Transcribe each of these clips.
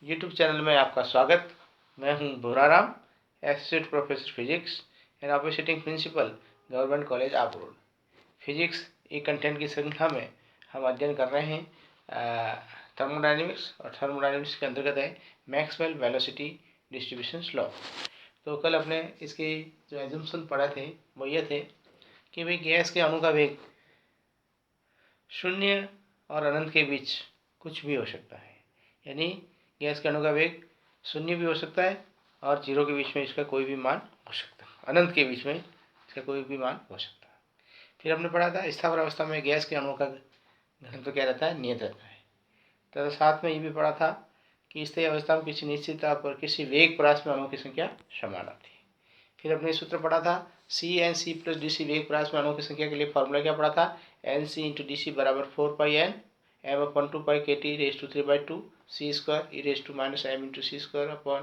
YouTube channel में आपका स्वागत। मैं हूं Bhuraram, associate professor physics and officiating principal, government college Abu Road. Physics एक कंटेंट की श्रृंखला में हम अध्ययन कर रहे हैं थर्मोडायनेमिक्स, और थर्मोडायनेमिक्स के अंतर्गत है मैक्सवेल वेलोसिटी डिस्ट्रीब्यूशन लॉ। तो कल अपने इसके जो एजम्पशन पढ़े थे वो ये थे कि भाई गैस के अणु का वेग शून्य और अनंत के बीच कुछ भी हो सकता है, यानी गैस के अणु का वेग शून्य भी हो सकता है और जीरो के बीच में इसका कोई भी मान हो सकता है, अनंत के बीच में इसका कोई भी मान हो सकता है। फिर हमने पढ़ा था स्थावर अवस्था में गैस के अणुओं का घनत्व क्या रहता है, नियत रहता है। तो साथ में ये भी पढ़ा था कि स्थिर अवस्था में किसी निश्चित ताप पर किसी वेग परास में अणुओं की संख्या समान आती है। फिर अपने सूत्र पढ़ा था C N C plus D C वेग परास में अणुओं की संख्या के लिए फॉर्मूला क्या पढ़ा था, n c into d c बराबर 4πn m upon 2π k t raise to 3/2 c square e raise to minus m into c square upon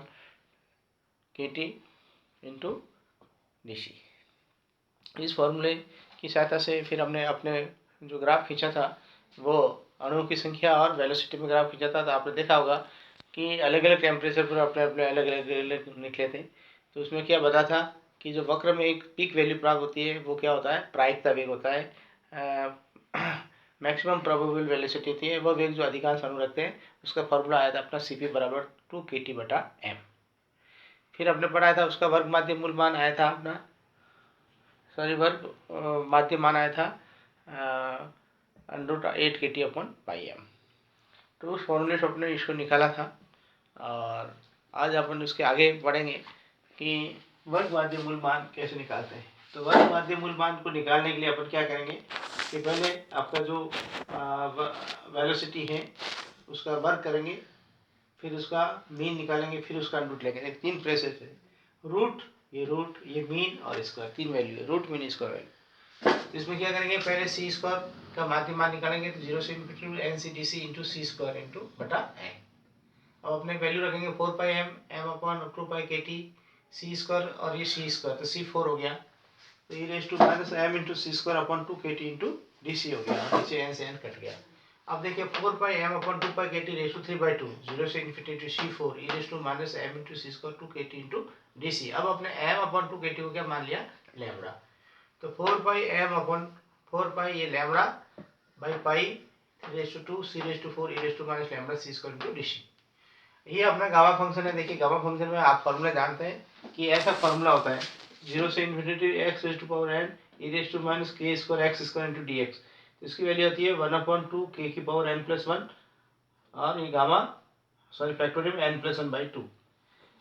k t into d c. इस फॉर्मूले की सहायता से फिर हमने अपने जो ग्राफ खींचा था वो अणुओं की संख्या और वेलोसिटी में ग्राफ खींचा था। तो आपने देखा होगा कि अलग अलग टेम्परेचर पर अपने अपने अलग अलग निकले थे। तो उसमें क्या बता था कि जो वक्र में एक पीक वैल्यू प्राप्त होती है वो क्या होता है, प्रायिकता वेग होता है। मैक्सिमम प्रोबेबल वेलोसिटी होती है, वो वेग जो अधिकांश अणु रखते हैं उसका फॉर्मूला आया था अपना CP बराबर 2kT/m। फिर हमने पढ़ाया था उसका वर्ग माध्य मूल मान आया था अपना वर्ग माध्य मान आया था √8 kT/m। तो उस फॉर्मूले से अपने इसको निकाला था और आज अपन उसके आगे बढ़ेंगे कि वर्ग माध्य मूल मान कैसे निकालते हैं। तो वर्ग माध्य मूल मान को निकालने के लिए अपन क्या करेंगे कि पहले आपका जो वेलोसिटी है उसका वर्ग करेंगे, फिर उसका मीन निकालेंगे, फिर उसका अंडर लेंगे। तीन प्रोसेस है, रूट, ये मीन और स्क्वायर, तीन वैल्यू है, रूट मीन स्क्वायर वैल्यू। इसमें क्या करेंगे, पहले सी स्क्वायर का माध्य मान निकालेंगे, तो 0 से infinity n c d c into c square into बटा एन। अब अपने वैल्यू रखेंगे 4πm M upon 2π k T C square और ये सी स्क्वायर, तो सी 4 हो गया, तो ये raise to minus m into c square upon 2kT into d c हो गया, नीचे एन से एन कट गया। अब देखिए 4πm upon 2π k t raise to 3/2 0 से infinity to c 4 e raise to minus m into c square 2kT into d c. अब अपने एम अपॉन 2kT को क्या मान लिया, लैम्बडा। तो 4πm अपॉन 4π ये lambda by pi raise to 2 c raise to 4 e raise to minus lambda c square into d c. ये अपना गामा फंक्शन है। देखिए गामा फंक्शन में आप फॉर्मूला जानते हैं कि ऐसा फॉर्मूला होता है 0 से infinity x raise to power n e raise to minus k square x square into d x. तो इसकी वैल्यू होती है 1/2 k की पावर n प्लस 1 और ये गामा फैक्टोरियल n+1/2।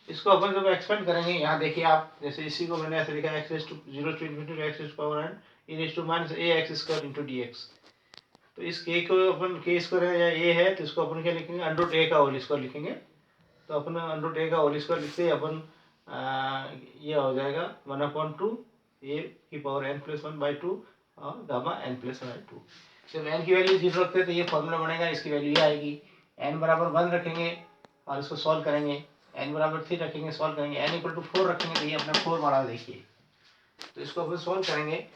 इसको अपन जब एक्सपेंड करेंगे, यहाँ देखिए आप, जैसे इसी को मैंने ऐसे लिखा x raise to 0 to infinity x raise to power n e raise to minus a x square into d x. तो इस k को अपन k स्क्वायर है या a है, तो इसको अपन क्या लिखेंगे, √a का होल स्क्वायर लिखेंगे। तो अपन √a का होल स्क्वायर लिखते हैं अपन, ये हो जाएगा 1/2 a की पावर n+1/2 और गामा n+1/2। जब n की वैल्यू 0 रखते हैं तो ये फॉर्मूला बनेगा, इसकी वैल्यू ये आएगी। n बराबर 1 रखेंगे और इसको सॉल्व करेंगे, n बराबर 3 रखेंगे, सॉल्व करेंगे, n = 4 रखेंगे तो ये अपना 4 बना, देखिए। तो इसको अपन सॉल्व करेंगे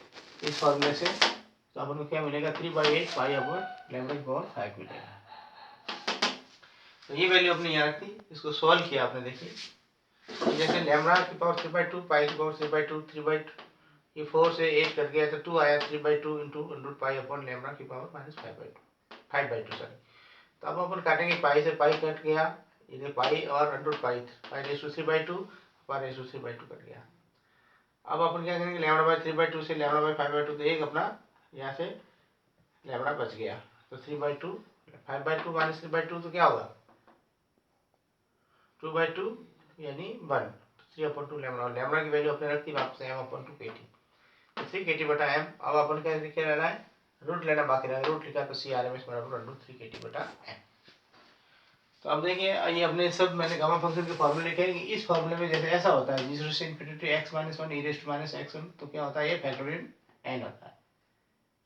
इस फॉर्मूले से, तो अपन को क्या मिलेगा, 3/8 पाई अपॉन लैम्बडा की पावर 5 मिलेगा। तो ये वैल्यू अपने यहाँ रखी, इसको सॉल्व किया आपने, देखिए जैसे लैम्बडा की पावर 3/2 पाई की पावर 3/2 ये 4 से 8 कट गया तो 2 आया, 3/2 इंटू √पाई अपॉन लैम्बडा की पावर -5/2 सॉरी। तो अब अपन काटेंगे, पाई से पाई कट गया, ये पाई और √पाई, pi raise to 3/2 pi raise to 3/2 cut गया। अब अपन क्या करेंगे, लैम्बडा बाई 3/2 से लैम्बडा बाई 5/2, तो एक अपना यहाँ से लैम्बडा बच गया, तो 3/2 5/2 माइनस 3/2 तो क्या होगा, 2/2 यानी 1, 3/2 लैम्बडा। लैम्बडा की वैल्यू अपने रखती वापस m/2 kT, तो 3kT/m। अब अपन क्या लेना है, रूट लेना बाकी रहा, रूट लिखा तो CRMS बराबर √3kT/m। तो अब देखिए ये अपने सब मैंने गामा फंक्शन के फॉर्मूले लिखे हैं। इस फॉर्मूले में जैसे ऐसा होता है 0 से infinity x-1 E raise to -x1, तो क्या होता है, ये फैक्टोरियल n होता है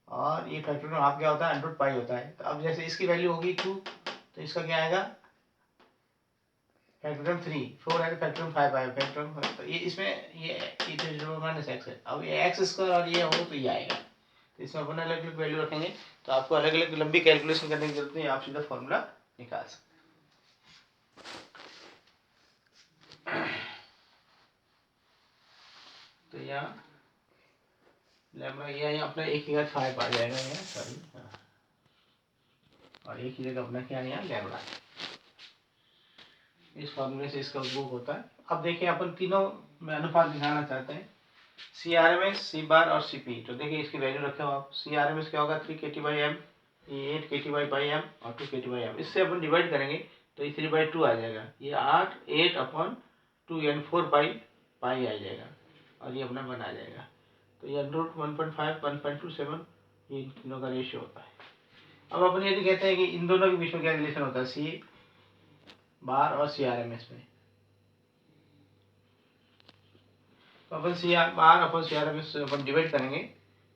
और ये फैक्टोरियल हाफ क्या होता है, √पाई होता है। तो अब जैसे इसकी वैल्यू होगी 2, तो इसका क्या आएगा, फैक्टोरियल 3, 4 है तो फैक्टोरियल 5 आएगा, फैक्टोरियल, तो ये इसमें ये -x है। अब ये एक्स स्क्वायर और ये हो तो ये आएगा, तो इसमें अपन अलग अलग वैल्यू रखेंगे। तो आपको अलग अलग लंबी कैलकुलेशन करने की जरूरत नहीं, आप सीधा फॉर्मूला निकाल सकते हैं। यहाँ लैम्बडा यहाँ अपना एक की जगह 5 आ जाएगा यहाँ, सॉरी, और एक की जगह अपना क्या यहाँ लैम्बडा। इस फॉर्मूले से इसका उपयोग होता है। अब देखिए अपन तीनों में अनुपात दिखाना चाहते हैं, सी आर एम एस, सी बार और सी पी। तो देखिए इसकी वैल्यू रखे हो आप। सी आर एम एस क्या होगा 3 kT/m, ये 8 kT/m और 2 kT/m। इससे अपन डिवाइड करेंगे तो ये 3/2 आ जाएगा, ये 8/2 यानी 4 पाई आ जाएगा, और ये अपना 1 आ जाएगा। तो ये √ 1.5 1.27 ये इन तीनों का रेशियो होता है। अब अपन यदि कहते हैं कि इन दोनों के बीच में क्या रिलेशन होता है, सी बार और सी आर एम एस में, तो अपन सी बार अपन सी आर एम एस अपन डिवाइड करेंगे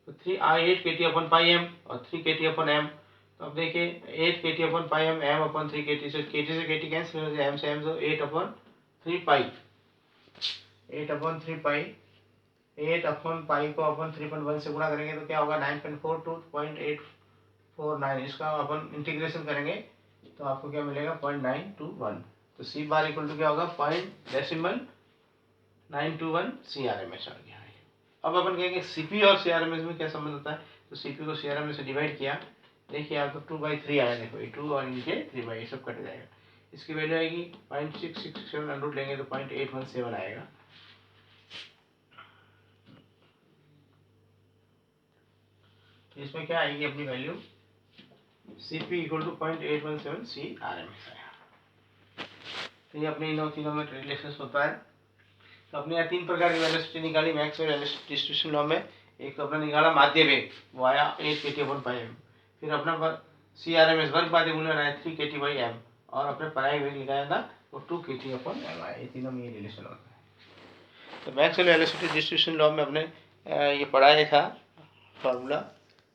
तो 8 kT/m और 3 kT/m। तो अब देखिए 8 kT/m, m अपन 3 kT से kT कैंसिल हो जाए, m से m, तो 8/3 पाई, 8/3 पाई, 8/पाई को अपन 3.1 से गुणा करेंगे तो क्या होगा 9.42.849। इसका अपन इंटीग्रेशन करेंगे तो आपको क्या मिलेगा 0.921। तो सी बार इक्वल टू क्या होगा 0.921 सी आर एम एस आ गया है। अब अपन कहेंगे सीपी और सी आर एम एस में क्या संबंध होता है, तो सीपी को सी आर एम एस से डिवाइड किया, देखिए आपको 2/3 आया, देखो ये 2 और नीचे 3 ये सब कट जाएगा। इसकी वैल्यू आएगी 0.667, अंडर लेंगे तो 0.817 आएगा। तो इसमें क्या आएगी अपनी value, cp equal to 0.817 c R M s आएगा। तो ये अपने इन तीनों में रिलेशन होता है। तो अपने यहाँ 3 प्रकार की वेलोसिटी निकाली मैक्सवेल वेलोसिटी डिस्ट्रीब्यूशन लॉ में। एक तो अपना निकाला माध्य वेग, वो आया 8 kT/m। फिर अपना सी आर एम एस वर्ग माध्य मूल्य आया 3 kT/m, और अपने परायिक वेग निकाला था वो 2 kT/m आया। ये तीनों में ये रिलेशन होता है। तो मैक्सवेल वेलोसिटी डिस्ट्रीब्यूशन लॉ में अपने ये पढ़ाया था फॉर्मूला,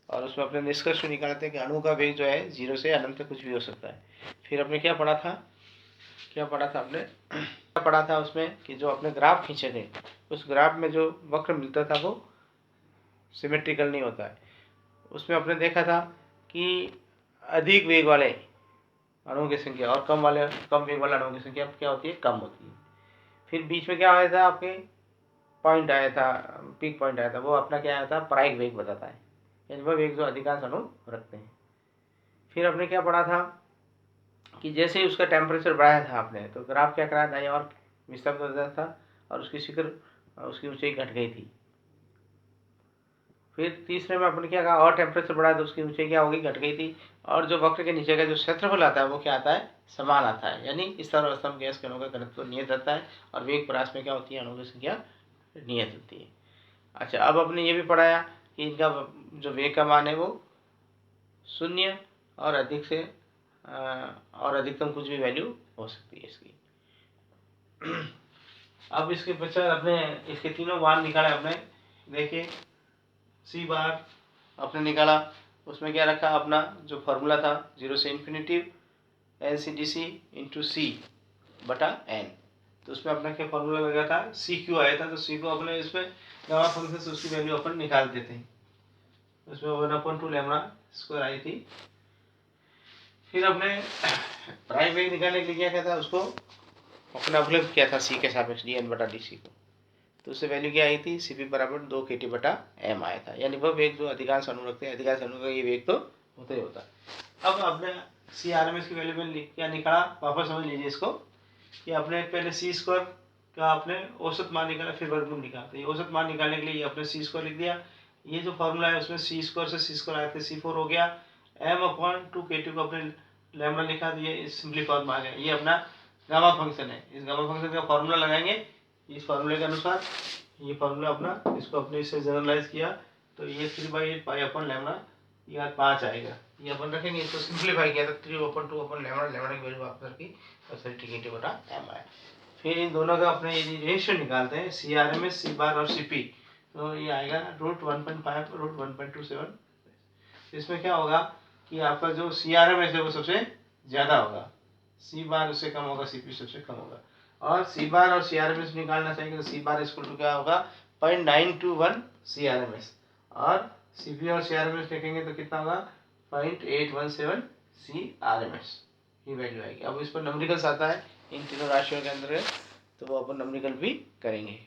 और उसमें अपने निष्कर्ष निकालते हैं कि अणु का वेग जो है 0 से अनंत तक कुछ भी हो सकता है। फिर अपने क्या पढ़ा था आपने पढ़ा था उसमें कि जो अपने ग्राफ खींचे थे, उस ग्राफ में जो वक्र मिलता था वो सिमेट्रिकल नहीं होता है। उसमें अपने देखा था कि अधिक वेग वाले अणुओं की संख्या और कम वेग वाले अणुओं की संख्या क्या होती है, कम होती है। फिर बीच में क्या आया था, आपके पॉइंट आया था, पीक पॉइंट आया था, वो अपना क्या आया था, परायिक वेग बताता है, यानी वह वेग जो अधिकांश अणु रखते हैं। फिर अपने क्या पढ़ा था कि जैसे ही उसका टेम्परेचर बढ़ाया था आपने, तो ग्राफ क्या कराया था, और विस्थापित हो जाता था, और उसकी शिखर, उसकी ऊंचाई घट गई थी। फिर तीसरे में अपने क्या कहा, और टेम्परेचर बढ़ाया तो उसकी ऊंचाई क्या होगी, घट गई थी। और जो वक्र के नीचे का जो क्षेत्रफल आता है वो क्या आता है, समान आता है, यानी इस तरह अवस्था में गैस के अणुओं का घनत्व नियत रहता है, और वेग परास में क्या होती है, अणुओं की संख्या नियत होती है। अच्छा, अब अपने ये भी पढ़ाया कि इनका जो वेग का मान है वो 0 और अधिक से और अधिकतम कुछ भी वैल्यू हो सकती है इसकी। अब इसके पश्चात अपने इसके तीनों मान निकाले अपने। देखिए सी बार अपने निकाला, उसमें क्या रखा, अपना जो फॉर्मूला था 0 से इन्फिनिटी NCDC इंटू C/N। तो उसमें अपना क्या फॉर्मूला लगा था, CQ आया था। तो C को अपने इसमें गामा फंक्शन से उसकी वैल्यू अपन निकाल देते हैं। उसमें 1/2 लैम्बडा स्क्वायर आई थी। फिर अपने प्राइम वेग निकालने के लिए क्या था, उसको अपना अवकलन किया था C के सापेक्ष dN/dC को। तो उससे वैल्यू क्या आई थी, CP बराबर 2 kT/m आया था, यानी वह वेग जो अधिकांश अणु रखते हैं, अधिकांश अणु का ये वेग तो होता ही होता है। अब अपने CRMS की वैल्यू में क्या निकाला, वापस समझ लीजिए इसको, कि अपने पहले C² का अपने औसत मान निकाला, फिर वर्गमूल निकाला। तो ये औसत मान निकालने के लिए अपने C² लिख दिया। ये जो फॉर्मूला है उसमें C² से C² आया था, C4 हो गया, m/2 kT को अपने लैम्बडा लिखा, तो ये सिंपली फॉर्म आ गया। ये अपना गामा फंक्शन है। इस गामा फंक्शन का फॉर्मूला लगाएंगे, इस फॉर्मूले के अनुसार ये फॉर्मूला अपना, इसको अपने इससे जनरलाइज किया तो ये 3/8 पाई अपन लैम्बडा, ये 5 आएगा। ये अपन रखेंगे, इसको सिंप्लीफाई किया तो 3/2 अपन लैम्बडा की वैल्यू वापस रखी और 30 kT/m आया। फिर इन दोनों का अपने यदि रेशियो निकालते हैं, CRMS, C बार और CP, तो ये आएगा √1.5 √1.27। इसमें क्या होगा कि आपका जो CRMS है वो सबसे ज़्यादा होगा, C बार उससे कम होगा, CP सबसे कम होगा। और C बार और CRMS निकालना चाहेंगे तो C बार इक्वल टू क्या होगा 0.921 CRMS, और CP और CRMS देखेंगे तो कितना होगा 0.817 CRMS, ये वैल्यू आएगी। अब इस पर नंबरिकल्स आता है इन तीनों राशियों के अंदर, तो वो अपन नंबरिकल भी करेंगे।